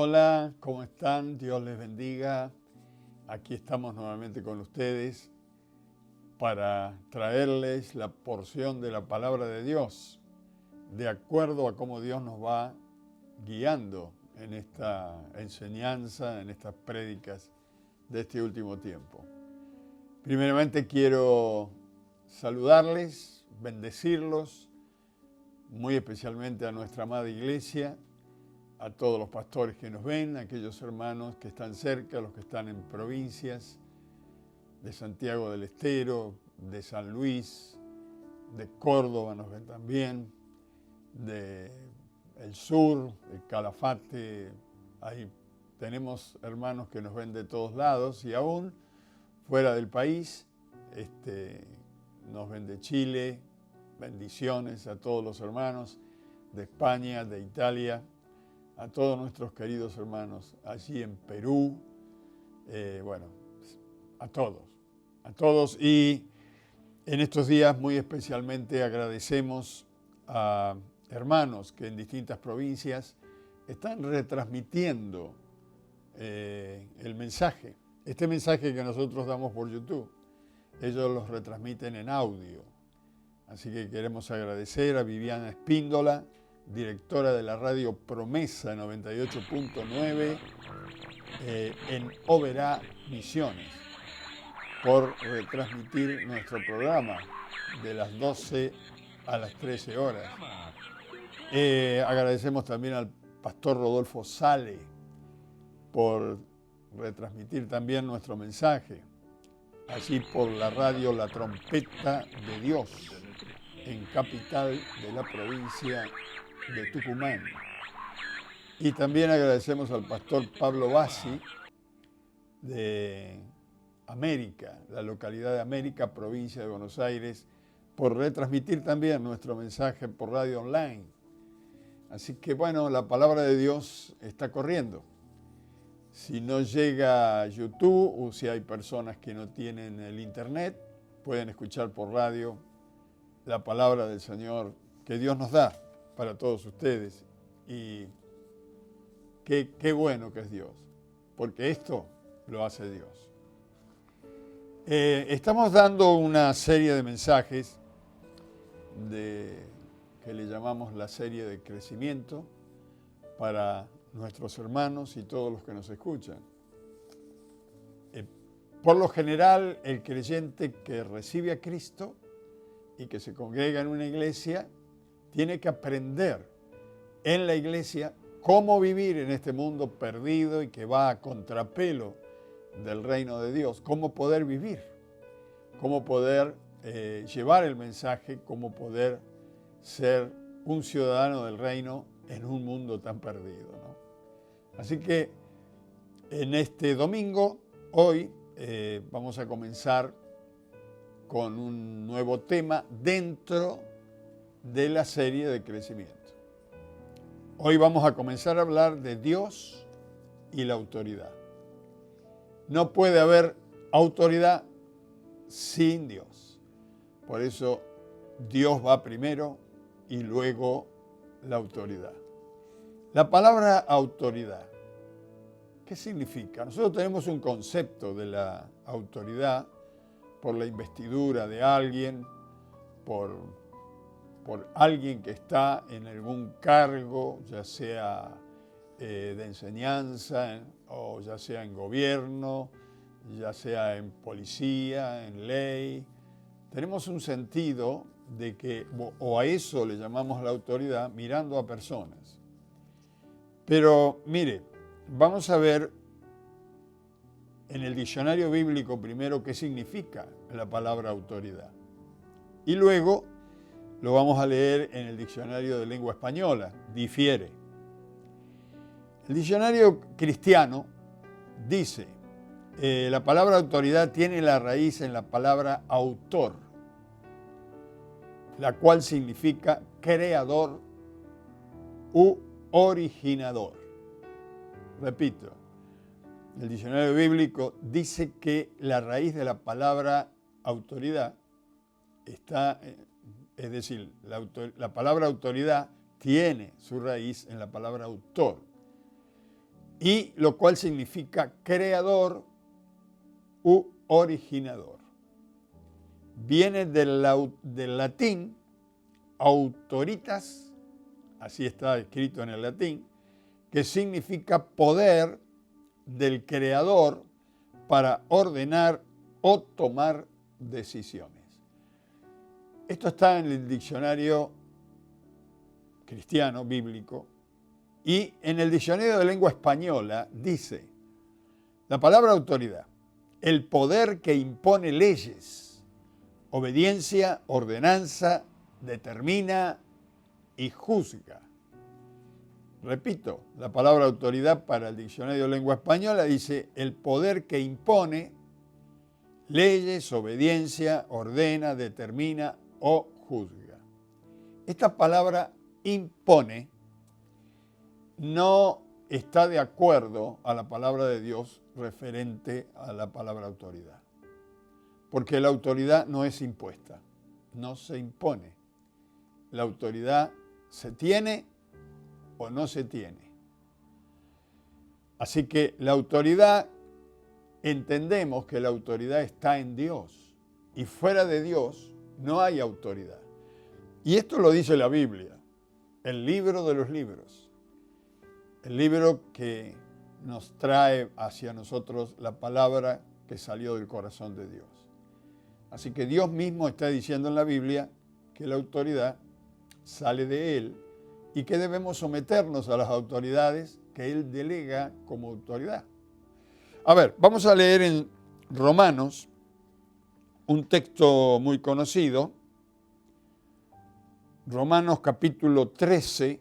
Hola, ¿cómo están? Dios les bendiga. Aquí estamos nuevamente con ustedes para traerles la porción de la palabra de Dios, de acuerdo a cómo Dios nos va guiando en esta enseñanza, en estas prédicas de este último tiempo. Primeramente quiero saludarles, bendecirlos, muy especialmente a nuestra amada iglesia, a todos los pastores que nos ven, a aquellos hermanos que están cerca, los que están en provincias de Santiago del Estero, de San Luis, de Córdoba nos ven también, de el sur, de Calafate. Ahí tenemos hermanos que nos ven de todos lados y aún fuera del país, nos ven de Chile. Bendiciones a todos los hermanos de España, de Italia, a todos nuestros queridos hermanos allí en Perú, a todos. Y en estos días muy especialmente agradecemos a hermanos que en distintas provincias están retransmitiendo el mensaje. Este mensaje que nosotros damos por YouTube, ellos los retransmiten en audio. Así que queremos agradecer a Viviana Espíndola, directora de la radio Promesa 98.9 en Oberá, Misiones, por retransmitir nuestro programa de las 12 a las 13 horas. Agradecemos también al pastor Rodolfo Sale por retransmitir también nuestro mensaje, así por la radio La Trompeta de Dios, en capital de la provincia de Tucumán. Y también agradecemos al pastor Pablo Bassi de América, la localidad de América, provincia de Buenos Aires, por retransmitir también nuestro mensaje por radio online. Así que bueno, la palabra de Dios está corriendo. Si no llega a YouTube o si hay personas que no tienen el internet, pueden escuchar por radio la palabra del Señor que Dios nos da para todos ustedes. Y qué bueno que es Dios, porque esto lo hace Dios. Estamos dando una serie de mensajes que le llamamos la serie de crecimiento para nuestros hermanos y todos los que nos escuchan. Por lo general, el creyente que recibe a Cristo y que se congrega en una iglesia tiene que aprender en la iglesia cómo vivir en este mundo perdido y que va a contrapelo del reino de Dios, cómo poder vivir, cómo poder llevar el mensaje, cómo poder ser un ciudadano del reino en un mundo tan perdido, ¿no? Así que en este domingo, hoy, vamos a comenzar con un nuevo tema dentro de la serie de crecimiento. Hoy vamos a comenzar a hablar de Dios y la autoridad. No puede haber autoridad sin Dios. Por eso Dios va primero y luego la autoridad. La palabra autoridad, ¿qué significa? Nosotros tenemos un concepto de la autoridad por la investidura de alguien, por alguien que está en algún cargo, ya sea de enseñanza, o ya sea en gobierno, ya sea en policía, en ley. Tenemos un sentido de que, o a eso le llamamos la autoridad, mirando a personas. Pero mire, vamos a ver en el diccionario bíblico primero qué significa la palabra autoridad. Y luego lo vamos a leer en el diccionario de lengua española, difiere. El diccionario cristiano dice, la palabra autoridad tiene la raíz en la palabra autor, la cual significa creador u originador. Repito, el diccionario bíblico dice que la raíz de la palabra autoridad está, es decir, la palabra autoridad tiene su raíz en la palabra autor. y lo cual significa creador u originador. Viene del latín autoritas, así está escrito en el latín, que significa poder del creador para ordenar o tomar decisiones. Esto está en el diccionario cristiano, bíblico, y en el diccionario de lengua española dice, la palabra autoridad, el poder que impone leyes, obediencia, ordenanza, determina y juzga. Repito, la palabra autoridad para el diccionario de lengua española dice el poder que impone leyes, obediencia, ordena, determina o juzga. Esta palabra impone no está de acuerdo a la palabra de Dios referente a la palabra autoridad. Porque la autoridad no es impuesta, no se impone. La autoridad se tiene o no se tiene. Así que la autoridad, entendemos que la autoridad está en Dios y fuera de Dios no hay autoridad. Y esto lo dice la Biblia, el libro de los libros, el libro que nos trae hacia nosotros la palabra que salió del corazón de Dios. Así que Dios mismo está diciendo en la Biblia que la autoridad sale de Él y que debemos someternos a las autoridades que Él delega como autoridad. A ver, vamos a leer en Romanos un texto muy conocido, Romanos capítulo 13,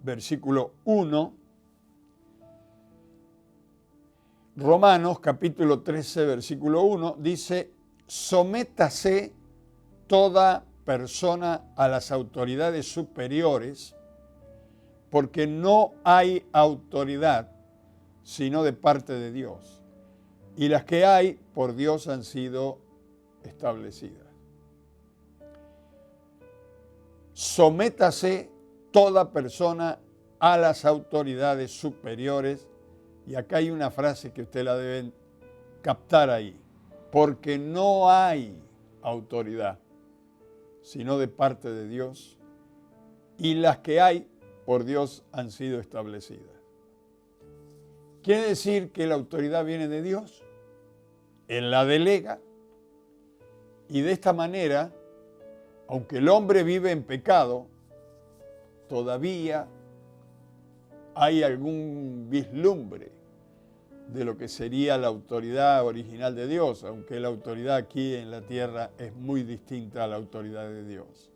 versículo 1. Romanos capítulo 13, versículo 1 dice, sométase toda persona a las autoridades superiores, porque no hay autoridad sino de parte de Dios, y las que hay por Dios han sido establecidas. Sométase toda persona a las autoridades superiores, y acá hay una frase que usted la deben captar ahí, porque no hay autoridad sino de parte de Dios, y las que hay por Dios han sido establecidas. ¿Quiere decir que la autoridad viene de Dios? Él la delega, y de esta manera, aunque el hombre vive en pecado, todavía hay algún vislumbre de lo que sería la autoridad original de Dios, aunque la autoridad aquí en la tierra es muy distinta a la autoridad de Dios.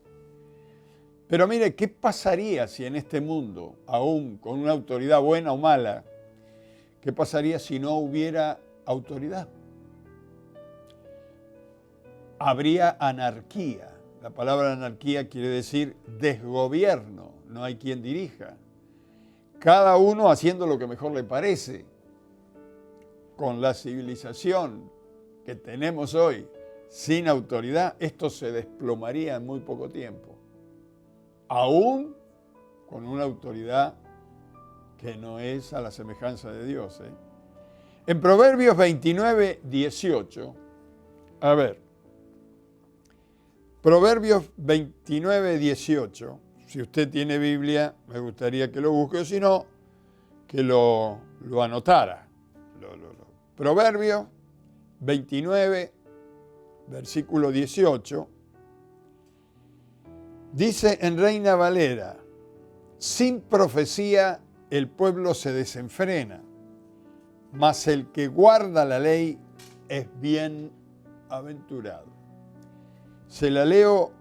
Pero mire, ¿qué pasaría si en este mundo, aún con una autoridad buena o mala, qué pasaría si no hubiera autoridad? Habría anarquía. La palabra anarquía quiere decir desgobierno, no hay quien dirija. Cada uno haciendo lo que mejor le parece. Con la civilización que tenemos hoy, sin autoridad, esto se desplomaría en muy poco tiempo. Aún con una autoridad que no es a la semejanza de Dios. En Proverbios 29, 18, a ver, Proverbios 29, 18, si usted tiene Biblia, me gustaría que lo busque, o si no, que lo anotara. Proverbios 29, versículo 18, dice en Reina Valera, sin profecía el pueblo se desenfrena, mas el que guarda la ley es bienaventurado. Se la leo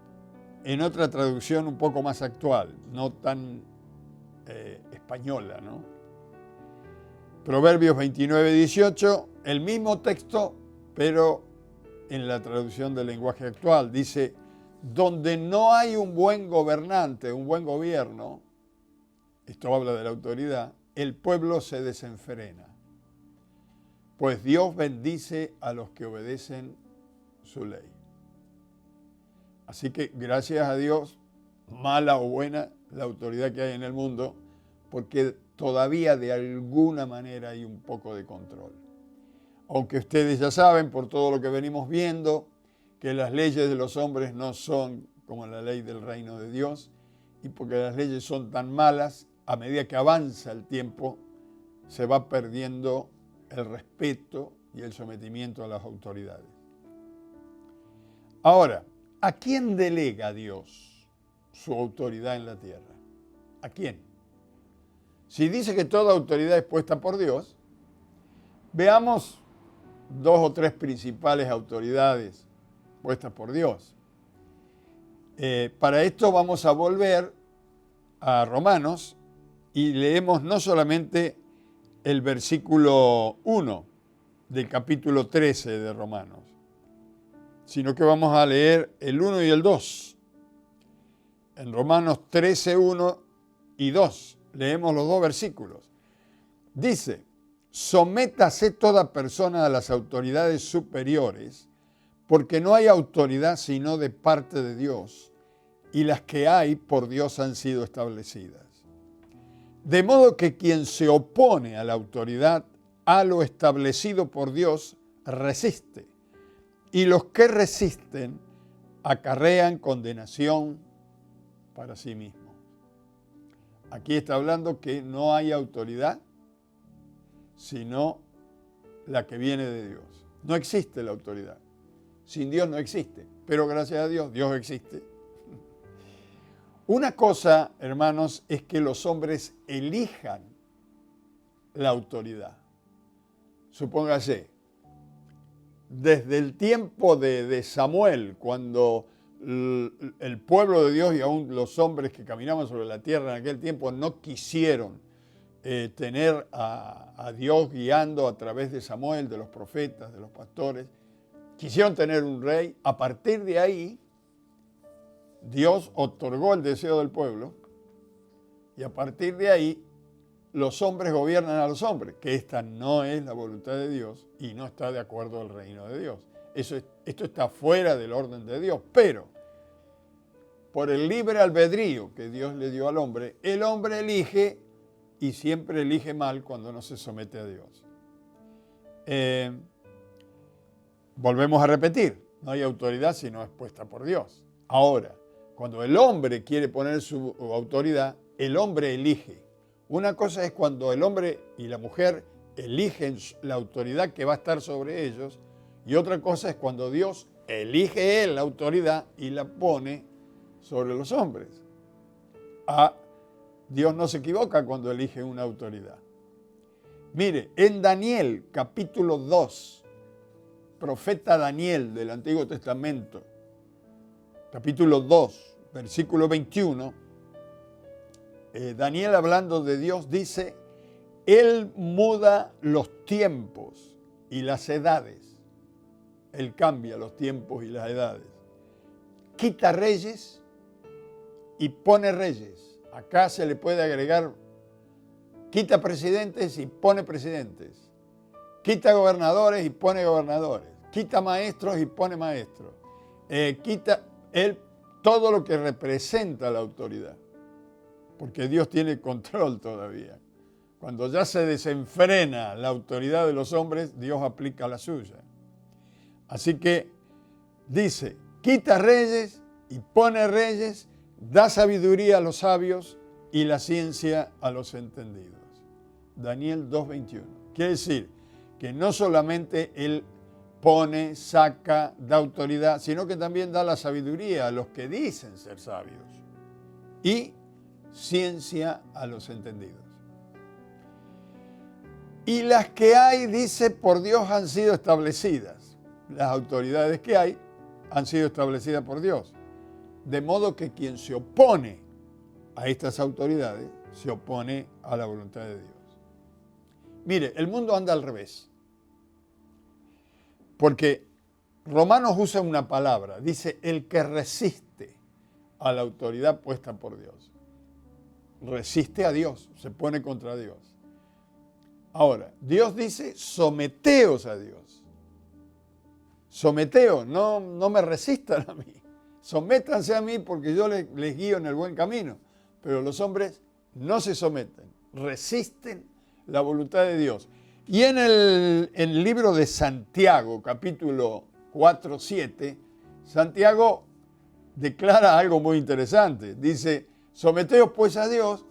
en otra traducción un poco más actual, no tan española, ¿no? Proverbios 29, 18, el mismo texto, pero en la traducción del lenguaje actual. Dice, donde no hay un buen gobernante, un buen gobierno, esto habla de la autoridad, el pueblo se desenfrena. Pues Dios bendice a los que obedecen su ley. Así que gracias a Dios, mala o buena la autoridad que hay en el mundo, porque todavía de alguna manera hay un poco de control. Aunque ustedes ya saben, por todo lo que venimos viendo, que las leyes de los hombres no son como la ley del reino de Dios, y porque las leyes son tan malas, a medida que avanza el tiempo, se va perdiendo el respeto y el sometimiento a las autoridades. Ahora, ¿a quién delega Dios su autoridad en la tierra? ¿A quién? Si dice que toda autoridad es puesta por Dios, veamos 2 o 3 principales autoridades puestas por Dios. Para esto vamos a volver a Romanos y leemos no solamente el versículo 1 del capítulo 13 de Romanos, sino que vamos a leer el 1 y el 2. En Romanos 13, 1 y 2, leemos los 2 versículos. Dice: sométase toda persona a las autoridades superiores, porque no hay autoridad sino de parte de Dios, y las que hay por Dios han sido establecidas. De modo que quien se opone a la autoridad, a lo establecido por Dios, resiste, y los que resisten acarrean condenación para sí mismos. Aquí está hablando que no hay autoridad sino la que viene de Dios. No existe la autoridad. Sin Dios no existe, pero gracias a Dios, Dios existe. Una cosa, hermanos, es que los hombres elijan la autoridad. Supóngase, desde el tiempo de Samuel, cuando el pueblo de Dios y aún los hombres que caminaban sobre la tierra en aquel tiempo no quisieron tener a Dios guiando a través de Samuel, de los profetas, de los pastores, quisieron tener un rey. A partir de ahí, Dios otorgó el deseo del pueblo y a partir de ahí los hombres gobiernan a los hombres, que esta no es la voluntad de Dios y no está de acuerdo al reino de Dios. Esto está fuera del orden de Dios, pero por el libre albedrío que Dios le dio al hombre, el hombre elige y siempre elige mal cuando no se somete a Dios. Volvemos a repetir, no hay autoridad si no es puesta por Dios. Ahora, cuando el hombre quiere poner su autoridad, el hombre elige. Una cosa es cuando el hombre y la mujer eligen la autoridad que va a estar sobre ellos, y otra cosa es cuando Dios elige él la autoridad y la pone sobre los hombres. Dios no se equivoca cuando elige una autoridad. Mire, en Daniel capítulo 2, profeta Daniel del Antiguo Testamento, capítulo 2, versículo 21, Daniel hablando de Dios dice: Él muda los tiempos y las edades. Él cambia los tiempos y las edades. Quita reyes y pone reyes. Acá se le puede agregar, quita presidentes y pone presidentes. Quita gobernadores y pone gobernadores. Quita maestros y pone maestros. Quita él todo lo que representa la autoridad. Porque Dios tiene control todavía. Cuando ya se desenfrena la autoridad de los hombres, Dios aplica la suya. Así que dice, quita reyes y pone reyes, da sabiduría a los sabios y la ciencia a los entendidos. Daniel 2:21. Quiere decir que no solamente Él pone, saca, da autoridad, sino que también da la sabiduría a los que dicen ser sabios y ciencia a los entendidos. Y las que hay, dice, por Dios han sido establecidas. Las autoridades que hay han sido establecidas por Dios. De modo que quien se opone a estas autoridades se opone a la voluntad de Dios. Mire, el mundo anda al revés. Porque Romanos usa una palabra, dice el que resiste a la autoridad puesta por Dios. Resiste a Dios, se pone contra Dios. Ahora, Dios dice, someteos a Dios. Someteos, no me resistan a mí. Sométanse a mí porque yo les guío en el buen camino. Pero los hombres no se someten, resisten la voluntad de Dios. Y en el libro de Santiago, capítulo 4, 7, Santiago declara algo muy interesante. Dice, someteos pues a Dios,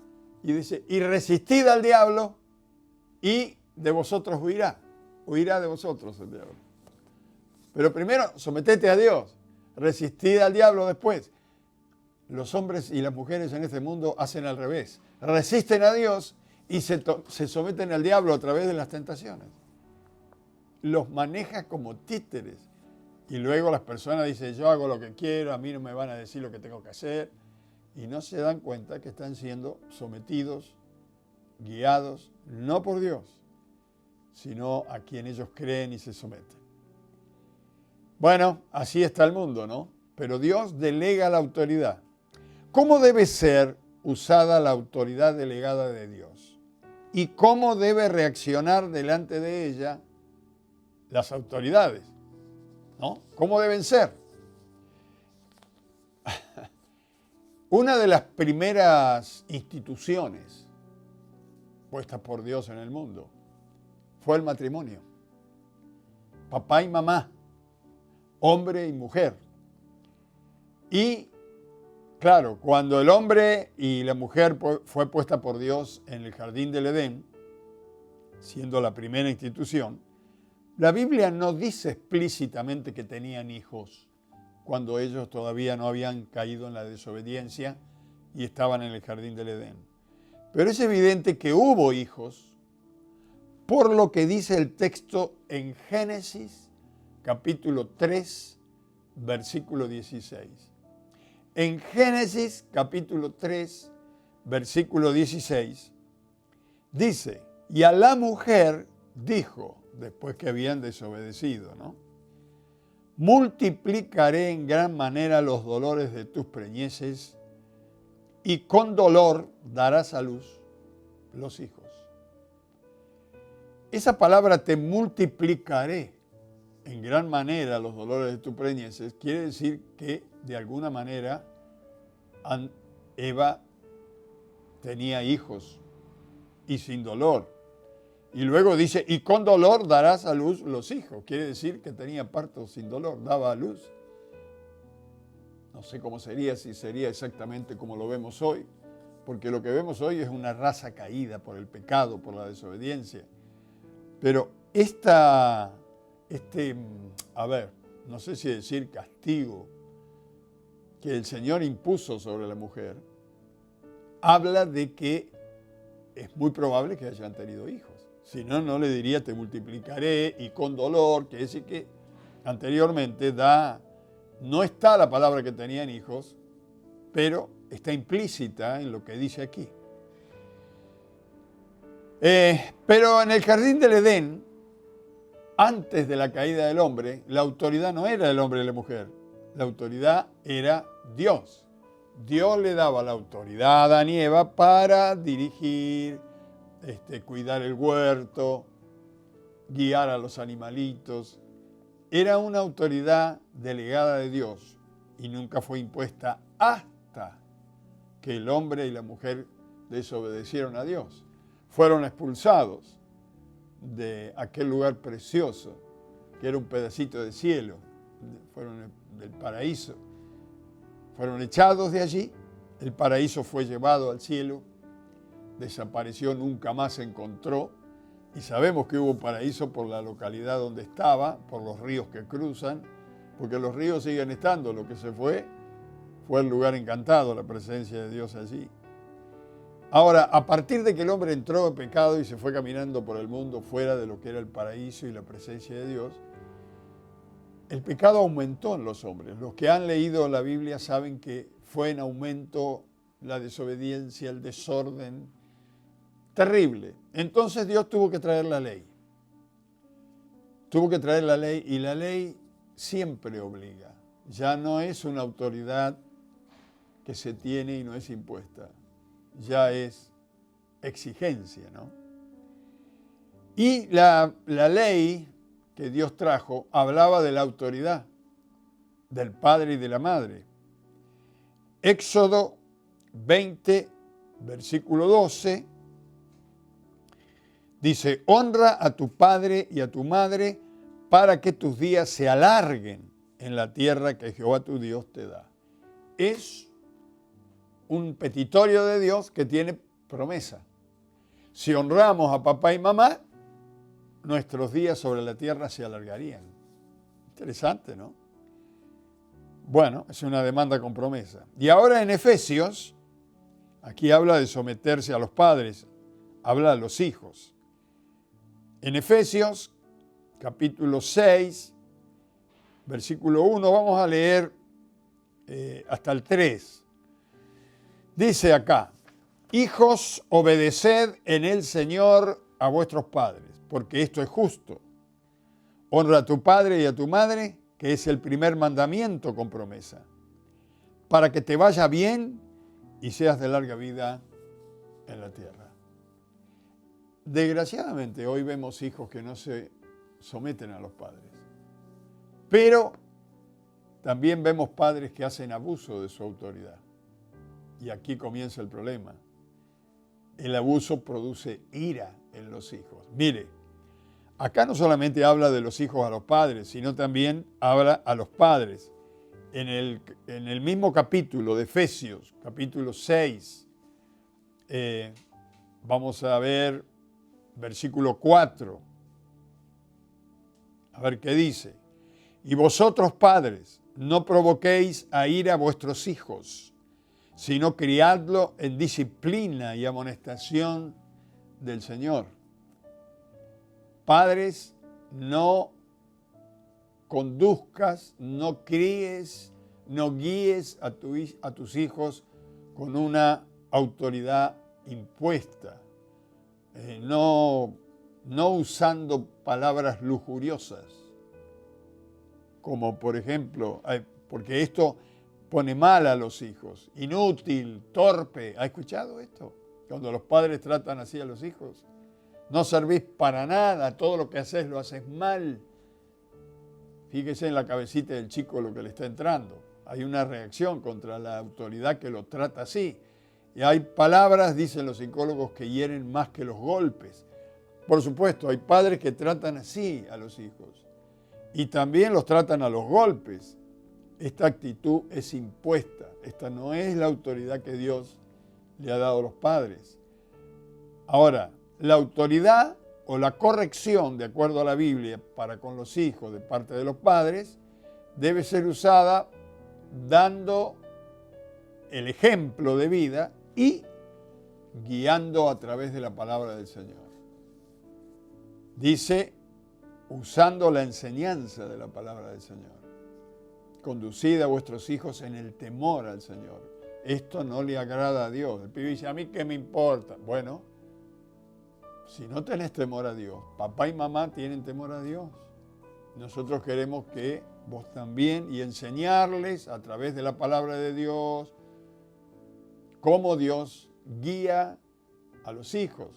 y dice, y resistid al diablo, y de vosotros huirá. Huirá de vosotros el diablo. Pero primero, sometete a Dios, resistid al diablo después. Los hombres y las mujeres en este mundo hacen al revés. Resisten a Dios y se someten al diablo a través de las tentaciones. Los maneja como títeres. Y luego las personas dicen, yo hago lo que quiero, a mí no me van a decir lo que tengo que hacer. Y no se dan cuenta que están siendo sometidos, guiados, no por Dios, sino a quien ellos creen y se someten. Bueno, así está el mundo, ¿no? Pero Dios delega la autoridad. ¿Cómo debe ser usada la autoridad delegada de Dios? ¿Y cómo debe reaccionar delante de ella las autoridades? ¿No? ¿Cómo deben ser? Una de las primeras instituciones puestas por Dios en el mundo fue el matrimonio. Papá y mamá, hombre y mujer. Y claro, cuando el hombre y la mujer fue puesta por Dios en el jardín del Edén, siendo la primera institución, la Biblia no dice explícitamente que tenían hijos cuando ellos todavía no habían caído en la desobediencia y estaban en el jardín del Edén. Pero es evidente que hubo hijos, por lo que dice el texto en Génesis, capítulo 3, versículo 16. En Génesis, capítulo 3, versículo 16, dice, y a la mujer dijo, después que habían desobedecido, ¿no? Multiplicaré en gran manera los dolores de tus preñeces y con dolor darás a luz los hijos. Esa palabra te multiplicaré en gran manera los dolores de tus preñeces quiere decir que de alguna manera Eva tenía hijos y sin dolor. Y luego dice, y con dolor darás a luz los hijos. Quiere decir que tenía parto sin dolor, daba a luz. No sé cómo sería, si sería exactamente como lo vemos hoy, porque lo que vemos hoy es una raza caída por el pecado, por la desobediencia. Pero no sé si decir castigo que el Señor impuso sobre la mujer, habla de que es muy probable que hayan tenido hijos. Si no, no le diría te multiplicaré y con dolor, que es decir que anteriormente no está la palabra que tenían hijos, pero está implícita en lo que dice aquí. Pero en el jardín del Edén, antes de la caída del hombre, la autoridad no era el hombre y la mujer, la autoridad era Dios. Dios le daba la autoridad a Adán y Eva para dirigir, cuidar el huerto, guiar a los animalitos. Era una autoridad delegada de Dios y nunca fue impuesta hasta que el hombre y la mujer desobedecieron a Dios. Fueron expulsados de aquel lugar precioso, que era un pedacito de cielo, fueron del paraíso. Fueron echados de allí, el paraíso fue llevado al cielo, desapareció, nunca más se encontró, y sabemos que hubo paraíso por la localidad donde estaba, por los ríos que cruzan, porque los ríos siguen estando, lo que se fue el lugar encantado, la presencia de Dios allí. Ahora, a partir de que el hombre entró en pecado y se fue caminando por el mundo fuera de lo que era el paraíso y la presencia de Dios, el pecado aumentó en los hombres. Los que han leído la Biblia saben que fue en aumento la desobediencia, el desorden, terrible. Entonces Dios tuvo que traer la ley. Tuvo que traer la ley y la ley siempre obliga. Ya no es una autoridad que se tiene y no es impuesta. Ya es exigencia, ¿no? Y la ley que Dios trajo hablaba de la autoridad del padre y de la madre. Éxodo 20, versículo 12, Dice, honra a tu padre y a tu madre para que tus días se alarguen en la tierra que Jehová tu Dios te da. Es un petitorio de Dios que tiene promesa. Si honramos a papá y mamá, nuestros días sobre la tierra se alargarían. Interesante, ¿no? Bueno, es una demanda con promesa. Y ahora en Efesios, aquí habla de someterse a los padres, habla de los hijos. En Efesios, capítulo 6, versículo 1, vamos a leer hasta el 3. Dice acá, hijos, obedeced en el Señor a vuestros padres, porque esto es justo. Honra a tu padre y a tu madre, que es el primer mandamiento con promesa, para que te vaya bien y seas de larga vida en la tierra. Desgraciadamente hoy vemos hijos que no se someten a los padres, pero también vemos padres que hacen abuso de su autoridad. Y aquí comienza el problema. El abuso produce ira en los hijos. Mire, acá no solamente habla de los hijos a los padres, sino también habla a los padres. En el mismo capítulo de Efesios, capítulo 6, vamos a ver versículo 4. A ver qué dice. Y vosotros, padres, no provoquéis a ira a vuestros hijos, sino criadlo en disciplina y amonestación del Señor. Padres, no conduzcas, no críes, no guíes a tus hijos con una autoridad impuesta, no usando palabras lujuriosas, como por ejemplo, porque esto pone mal a los hijos, inútil, torpe. ¿Ha escuchado esto? Cuando los padres tratan así a los hijos. No servís para nada, todo lo que haces lo haces mal. Fíjese en la cabecita del chico lo que le está entrando. Hay una reacción contra la autoridad que lo trata así. Y hay palabras, dicen los psicólogos, que hieren más que los golpes. Por supuesto, hay padres que tratan así a los hijos. Y también los tratan a los golpes. Esta actitud es impuesta. Esta no es la autoridad que Dios le ha dado a los padres. Ahora, la autoridad o la corrección, de acuerdo a la Biblia, para con los hijos de parte de los padres, debe ser usada dando el ejemplo de vida y guiando a través de la palabra del Señor. Dice, usando la enseñanza de la palabra del Señor. Conducid a vuestros hijos en el temor al Señor. Esto no le agrada a Dios. El pibe dice, ¿a mí qué me importa? Bueno, si no tenés temor a Dios, papá y mamá tienen temor a Dios. Nosotros queremos que vos también, y enseñarles a través de la palabra de Dios, cómo Dios guía a los hijos.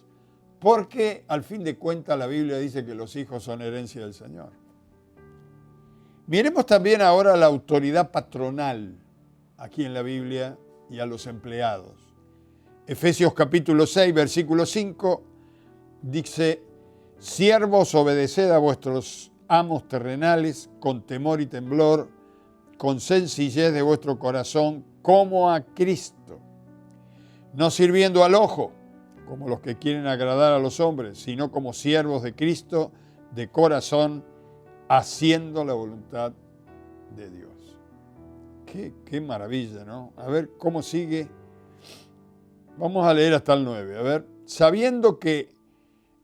Porque al fin de cuentas la Biblia dice que los hijos son herencia del Señor. Miremos también ahora la autoridad patronal aquí en la Biblia y a los empleados. Efesios capítulo 6, versículo 5, dice, siervos, obedeced a vuestros amos terrenales con temor y temblor, con sencillez de vuestro corazón, como a Cristo, no sirviendo al ojo, como los que quieren agradar a los hombres, sino como siervos de Cristo, de corazón, haciendo la voluntad de Dios. Qué maravilla, ¿no? A ver cómo sigue. Vamos a leer hasta el 9. A ver, sabiendo que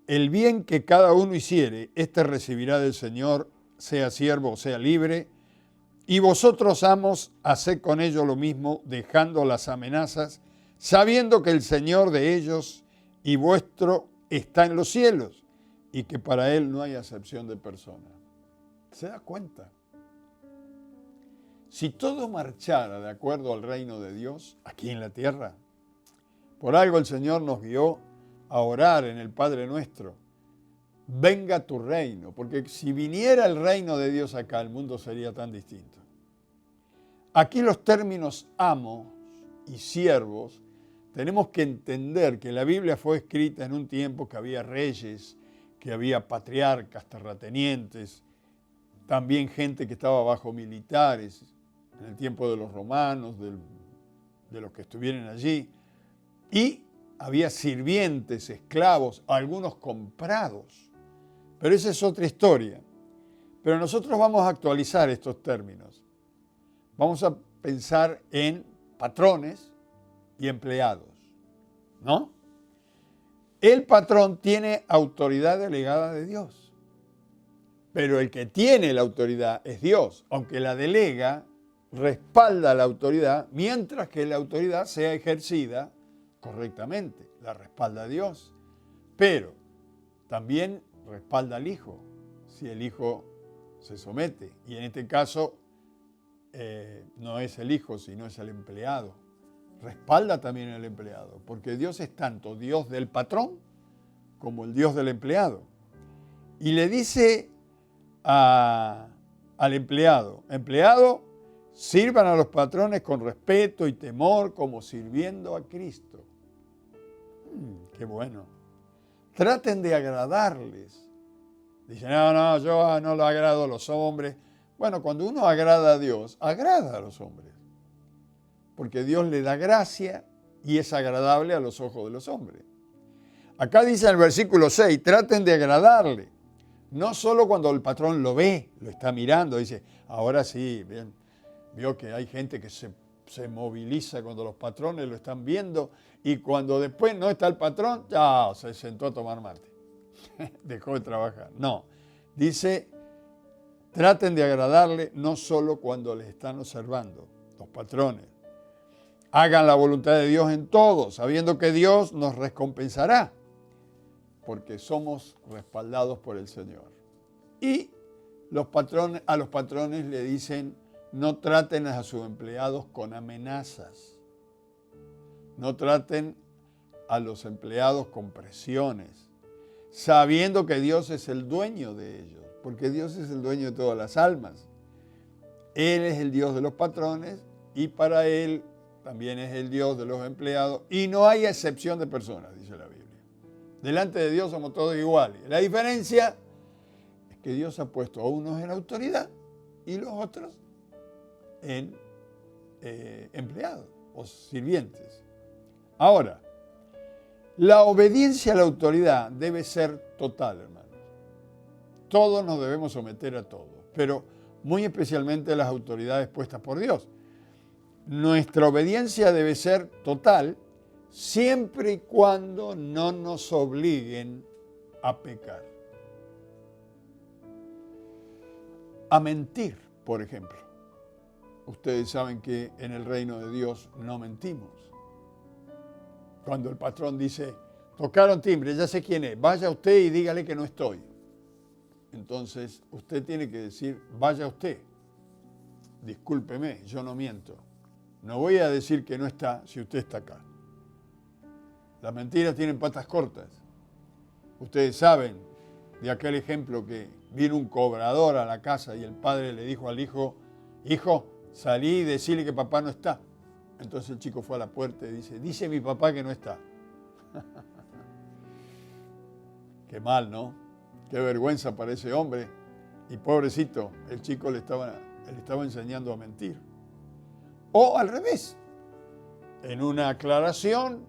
el bien que cada uno hiciere, éste recibirá del Señor, sea siervo o sea libre, y vosotros, amos, haced con ellos lo mismo, dejando las amenazas, sabiendo que el Señor de ellos y vuestro está en los cielos, y que para Él no hay acepción de personas. ¿Se da cuenta? Si todo marchara de acuerdo al reino de Dios, aquí en la tierra, por algo el Señor nos guió a orar en el Padre Nuestro, venga tu reino, porque si viniera el reino de Dios acá, el mundo sería tan distinto. Aquí los términos amos y siervos tenemos que entender que la Biblia fue escrita en un tiempo que había reyes, que había patriarcas, terratenientes, también gente que estaba bajo militares, en el tiempo de los romanos, de los que estuvieron allí, y había sirvientes, esclavos, algunos comprados. Pero esa es otra historia. Pero nosotros vamos a actualizar estos términos. Vamos a pensar en patrones y empleados, ¿no? El patrón tiene autoridad delegada de Dios, pero el que tiene la autoridad es Dios, aunque la delega, respalda la autoridad, mientras que la autoridad sea ejercida correctamente, la respalda Dios, pero también respalda al Hijo, si el Hijo se somete, y en este caso no es el Hijo, sino es el empleado. Respalda también al empleado, porque Dios es tanto Dios del patrón como el Dios del empleado. Y le dice al empleado, sirvan a los patrones con respeto y temor como sirviendo a Cristo. Qué bueno. Traten de agradarles. Dicen, no, yo no lo agrado a los hombres. Bueno, cuando uno agrada a Dios, agrada a los hombres. Porque Dios le da gracia y es agradable a los ojos de los hombres. Acá dice en el versículo 6, traten de agradarle. No solo cuando el patrón lo ve, lo está mirando, dice, ahora sí, bien, vio que hay gente que se moviliza cuando los patrones lo están viendo y cuando después no está el patrón, ya se sentó a tomar mate. Dejó de trabajar. No, dice, traten de agradarle no solo cuando les están observando, los patrones. Hagan la voluntad de Dios en todo, sabiendo que Dios nos recompensará, porque somos respaldados por el Señor. Y a los patrones le dicen, no traten a sus empleados con amenazas. No traten a los empleados con presiones, sabiendo que Dios es el dueño de ellos, porque Dios es el dueño de todas las almas. Él es el Dios de los patrones y para Él también es el Dios de los empleados y no hay excepción de personas, dice la Biblia. Delante de Dios somos todos iguales. La diferencia es que Dios ha puesto a unos en autoridad y los otros en empleados o sirvientes. Ahora, la obediencia a la autoridad debe ser total, hermanos. Todos nos debemos someter a todos, pero muy especialmente a las autoridades puestas por Dios. Nuestra obediencia debe ser total siempre y cuando no nos obliguen a pecar. A mentir, por ejemplo. Ustedes saben que en el reino de Dios no mentimos. Cuando el patrón dice, tocaron timbre, ya sé quién es, vaya usted y dígale que no estoy. Entonces usted tiene que decir, vaya usted, discúlpeme, yo no miento. No voy a decir que no está si usted está acá. Las mentiras tienen patas cortas. Ustedes saben de aquel ejemplo que vino un cobrador a la casa y el padre le dijo al hijo, hijo, salí y decirle que papá no está. Entonces el chico fue a la puerta y dice mi papá que no está. Qué mal, ¿no? Qué vergüenza para ese hombre. Y pobrecito, el chico le estaba enseñando a mentir. O al revés, en una aclaración,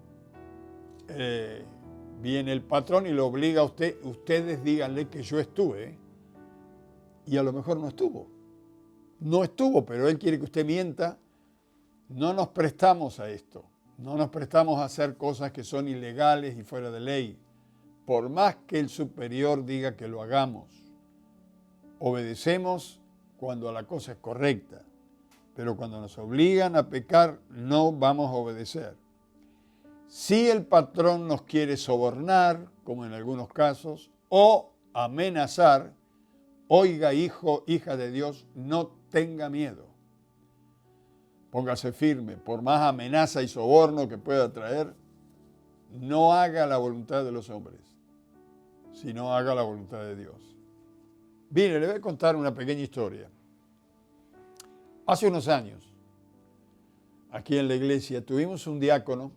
viene el patrón y lo obliga a ustedes díganle que yo estuve, y a lo mejor no estuvo. No estuvo, pero él quiere que usted mienta. No nos prestamos a esto. No nos prestamos a hacer cosas que son ilegales y fuera de ley, por más que el superior diga que lo hagamos. Obedecemos cuando la cosa es correcta, pero cuando nos obligan a pecar, no vamos a obedecer. Si el patrón nos quiere sobornar, como en algunos casos, o amenazar, oiga, hijo, hija de Dios, no tenga miedo. Póngase firme, por más amenaza y soborno que pueda traer, no haga la voluntad de los hombres, sino haga la voluntad de Dios. Mire, le voy a contar una pequeña historia. Hace unos años, aquí en la iglesia, tuvimos un diácono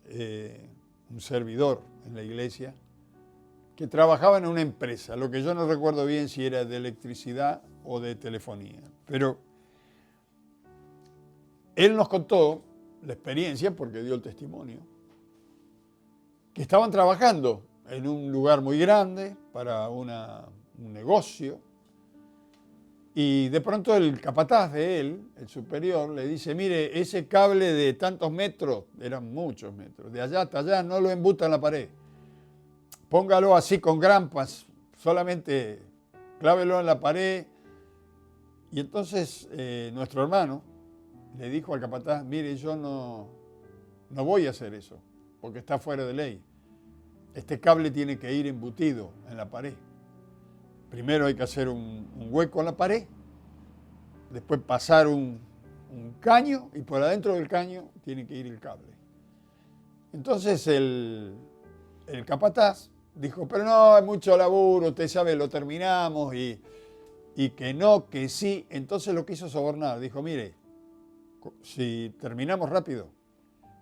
un servidor en la iglesia, que trabajaba en una empresa, lo que yo no recuerdo bien si era de electricidad o de telefonía, pero él nos contó la experiencia, porque dio el testimonio, que estaban trabajando en un lugar muy grande para un negocio, y de pronto el capataz de él, el superior, le dice, mire, ese cable de tantos metros, eran muchos metros, de allá hasta allá, no lo embuta en la pared. Póngalo así con grampas, solamente clávelo en la pared. Y entonces nuestro hermano le dijo al capataz, mire, yo no voy a hacer eso, porque está fuera de ley. Este cable tiene que ir embutido en la pared. Primero hay que hacer un hueco en la pared, después pasar un caño y por adentro del caño tiene que ir el cable. Entonces el capataz dijo, pero no, hay mucho laburo, usted sabe, lo terminamos y que no, que sí. Entonces lo quiso sobornar, dijo, mire, si terminamos rápido,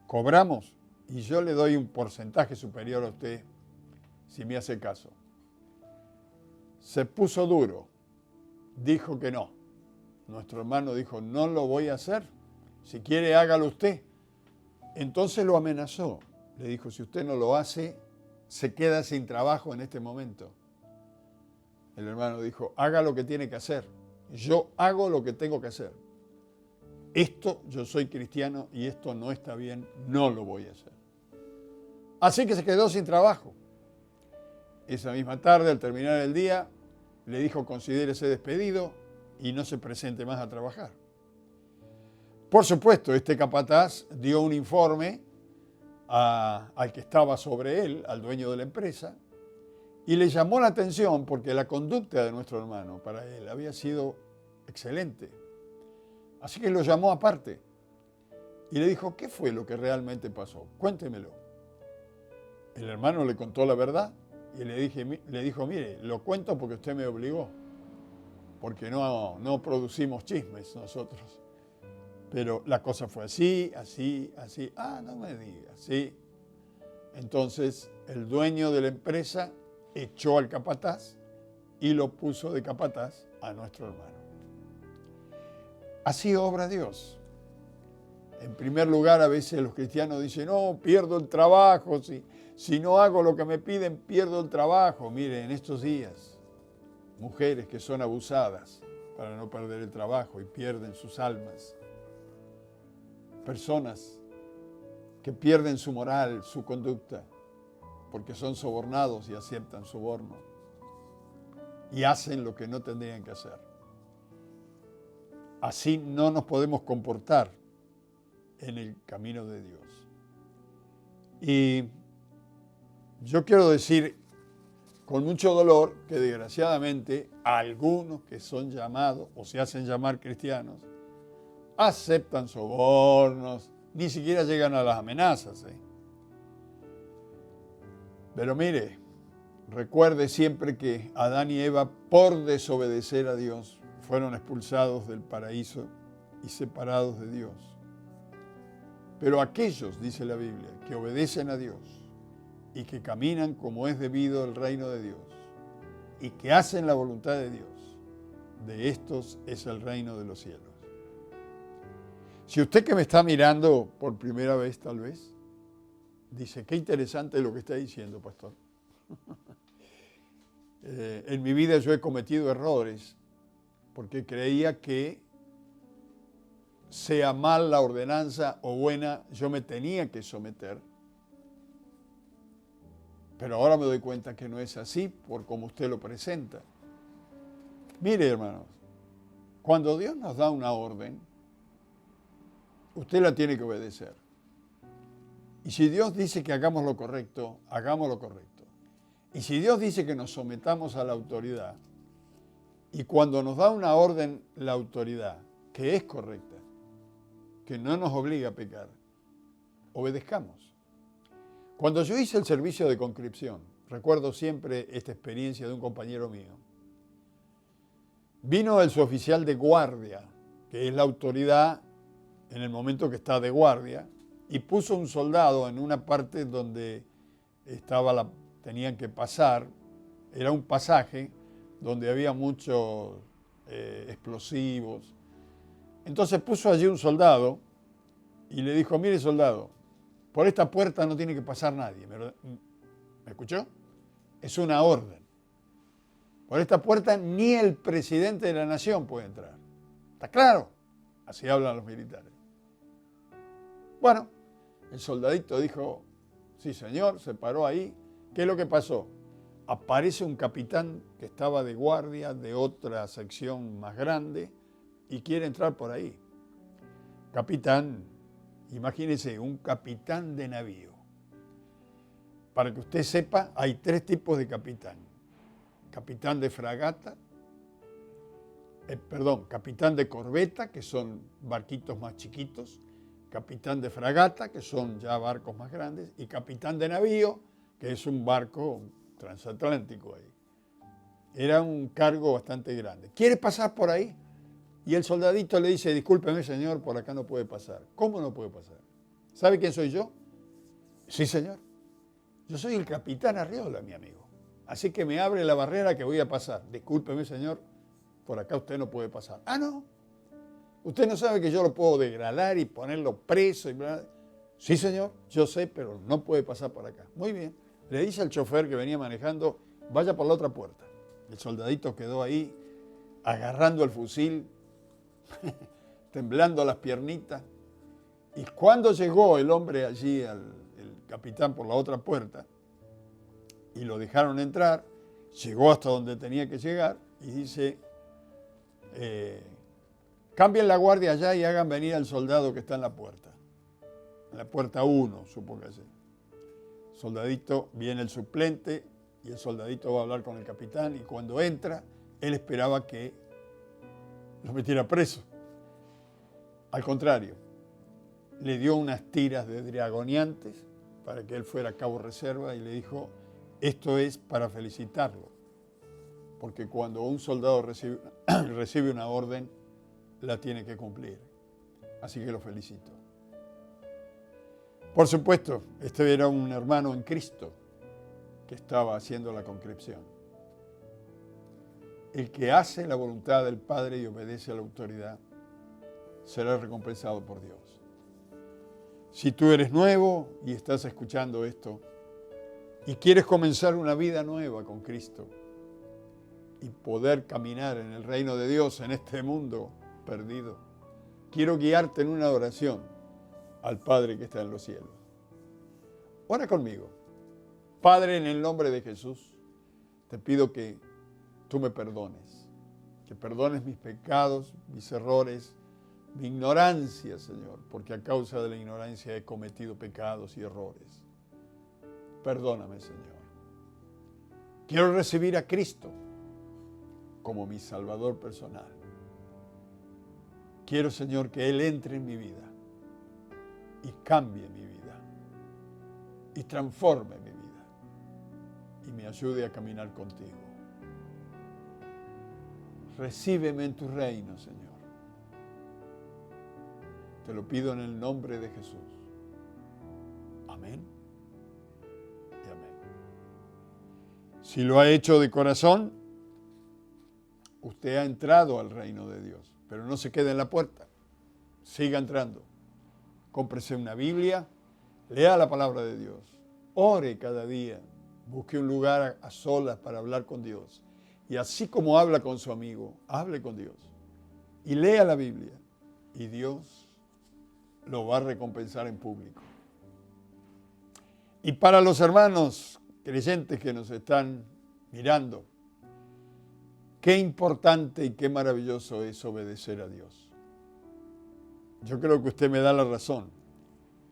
cobramos y yo le doy un porcentaje superior a usted si me hace caso. Se puso duro, dijo que no. Nuestro hermano dijo, no lo voy a hacer, si quiere hágalo usted. Entonces lo amenazó, le dijo, si usted no lo hace, se queda sin trabajo en este momento. El hermano dijo, haga lo que tiene que hacer, yo hago lo que tengo que hacer. Esto, yo soy cristiano y esto no está bien, no lo voy a hacer. Así que se quedó sin trabajo. Esa misma tarde, al terminar el día, le dijo, considérese despedido y no se presente más a trabajar. Por supuesto, este capataz dio un informe al que estaba sobre él, al dueño de la empresa, y le llamó la atención porque la conducta de nuestro hermano para él había sido excelente. Así que lo llamó aparte y le dijo, ¿qué fue lo que realmente pasó? Cuéntemelo. El hermano le contó la verdad y le dijo, mire, lo cuento porque usted me obligó, porque no producimos chismes nosotros. Pero la cosa fue así, así, así. Ah, no me digas, sí. Entonces el dueño de la empresa echó al capataz y lo puso de capataz a nuestro hermano. Así obra Dios. En primer lugar, a veces los cristianos dicen, no, pierdo el trabajo, si no hago lo que me piden, pierdo el trabajo. Mire, en estos días, mujeres que son abusadas para no perder el trabajo y pierden sus almas. Personas que pierden su moral, su conducta, porque son sobornados y aceptan soborno y hacen lo que no tendrían que hacer. Así no nos podemos comportar en el camino de Dios. Y yo quiero decir con mucho dolor que desgraciadamente algunos que son llamados o se hacen llamar cristianos aceptan sobornos, ni siquiera llegan a las amenazas. Pero mire, recuerde siempre que Adán y Eva, por desobedecer a Dios, fueron expulsados del paraíso y separados de Dios. Pero aquellos, dice la Biblia, que obedecen a Dios y que caminan como es debido al reino de Dios y que hacen la voluntad de Dios, de estos es el reino de los cielos. Si usted que me está mirando por primera vez, tal vez, dice, qué interesante lo que está diciendo, pastor. En mi vida yo he cometido errores porque creía que sea mal la ordenanza o buena, yo me tenía que someter. Pero ahora me doy cuenta que no es así por como usted lo presenta. Mire, hermanos, cuando Dios nos da una orden, usted la tiene que obedecer. Y si Dios dice que hagamos lo correcto, hagamos lo correcto. Y si Dios dice que nos sometamos a la autoridad, y cuando nos da una orden la autoridad, que es correcta, que no nos obliga a pecar, obedezcamos. Cuando yo hice el servicio de conscripción, recuerdo siempre esta experiencia de un compañero mío. Vino el suboficial de guardia, que es la autoridad en el momento que está de guardia, y puso un soldado en una parte donde tenían que pasar, era un pasaje donde había muchos explosivos. Entonces puso allí un soldado y le dijo, mire soldado, por esta puerta no tiene que pasar nadie. ¿Me escuchó? Es una orden. Por esta puerta ni el presidente de la nación puede entrar. ¿Está claro? Así hablan los militares. Bueno, el soldadito dijo, sí señor, se paró ahí. ¿Qué es lo que pasó? Aparece un capitán que estaba de guardia de otra sección más grande y quiere entrar por ahí. Capitán, imagínese, un capitán de navío. Para que usted sepa, hay 3 tipos de capitán. Capitán de fragata, capitán de corbeta, que son barquitos más chiquitos, capitán de fragata, que son ya barcos más grandes, y capitán de navío, que es un barco transatlántico ahí. Era un cargo bastante grande. ¿Quiere pasar por ahí? Y el soldadito le dice, discúlpeme señor, por acá no puede pasar. ¿Cómo no puede pasar? ¿Sabe quién soy yo? Sí señor. Yo soy el capitán Arriola, mi amigo. Así que me abre la barrera que voy a pasar. Discúlpeme señor, por acá usted no puede pasar. Ah, no. Usted no sabe que yo lo puedo degradar y ponerlo preso. Sí señor, yo sé, pero no puede pasar por acá. Muy bien. Le dice al chofer que venía manejando, vaya por la otra puerta. El soldadito quedó ahí, agarrando el fusil, temblando las piernitas. Y cuando llegó el hombre allí, el capitán por la otra puerta, y lo dejaron entrar, llegó hasta donde tenía que llegar y dice, cambien la guardia allá y hagan venir al soldado que está en la puerta 1, supongo que es. Soldadito, viene el suplente y el soldadito va a hablar con el capitán y cuando entra, él esperaba que lo metiera preso. Al contrario, le dio unas tiras de dragoneantes para que él fuera a cabo reserva y le dijo, esto es para felicitarlo, porque cuando un soldado recibe una orden, la tiene que cumplir. Así que lo felicito. Por supuesto, este era un hermano en Cristo que estaba haciendo la conscripción. El que hace la voluntad del Padre y obedece a la autoridad será recompensado por Dios. Si tú eres nuevo y estás escuchando esto y quieres comenzar una vida nueva con Cristo y poder caminar en el reino de Dios en este mundo perdido, quiero guiarte en una oración al Padre que está en los cielos. Ora conmigo. Padre, en el nombre de Jesús, te pido que tú me perdones, que perdones mis pecados, mis errores, mi ignorancia, Señor, porque a causa de la ignorancia he cometido pecados y errores. Perdóname, Señor. Quiero recibir a Cristo como mi Salvador personal. Quiero, Señor, que Él entre en mi vida y cambie mi vida y transforme mi vida y me ayude a caminar contigo. Recíbeme en tu reino, Señor. Te lo pido en el nombre de Jesús. Amén y amén. Si lo ha hecho de corazón, usted ha entrado al reino de Dios, pero no se quede en la puerta. Siga entrando. Cómprese una Biblia, lea la palabra de Dios, ore cada día, busque un lugar a solas para hablar con Dios. Y así como habla con su amigo, hable con Dios. Y lea la Biblia. Y Dios lo va a recompensar en público. Y para los hermanos creyentes que nos están mirando, qué importante y qué maravilloso es obedecer a Dios. Yo creo que usted me da la razón.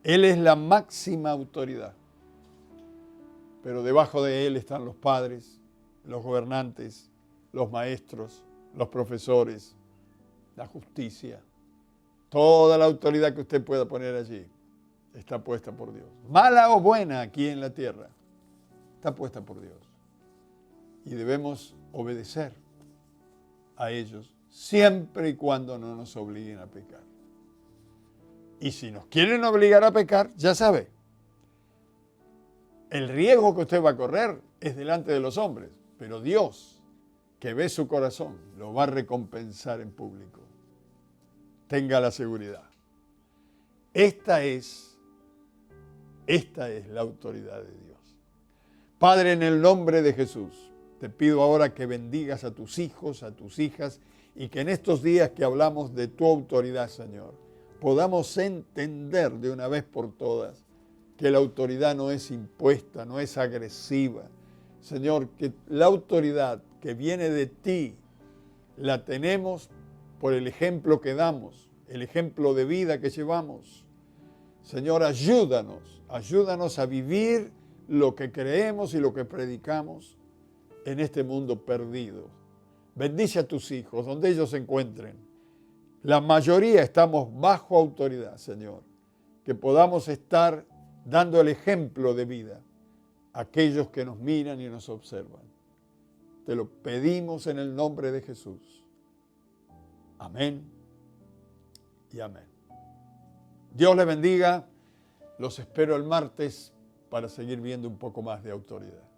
Él es la máxima autoridad. Pero debajo de Él están los padres, los gobernantes, los maestros, los profesores, la justicia. Toda la autoridad que usted pueda poner allí está puesta por Dios. Mala o buena aquí en la tierra, está puesta por Dios. Y debemos obedecer a ellos siempre y cuando no nos obliguen a pecar. Y si nos quieren obligar a pecar, ya sabe, el riesgo que usted va a correr es delante de los hombres, pero Dios, que ve su corazón, lo va a recompensar en público. Tenga la seguridad. Esta es la autoridad de Dios. Padre, en el nombre de Jesús, te pido ahora que bendigas a tus hijos, a tus hijas, y que en estos días que hablamos de tu autoridad, Señor, podamos entender de una vez por todas que la autoridad no es impuesta, no es agresiva. Señor, que la autoridad que viene de ti la tenemos por el ejemplo que damos, el ejemplo de vida que llevamos. Señor, ayúdanos a vivir lo que creemos y lo que predicamos en este mundo perdido. Bendice a tus hijos donde ellos se encuentren. La mayoría estamos bajo autoridad, Señor. Que podamos estar dando el ejemplo de vida a aquellos que nos miran y nos observan. Te lo pedimos en el nombre de Jesús. Amén y amén. Dios les bendiga. Los espero el martes para seguir viendo un poco más de autoridad.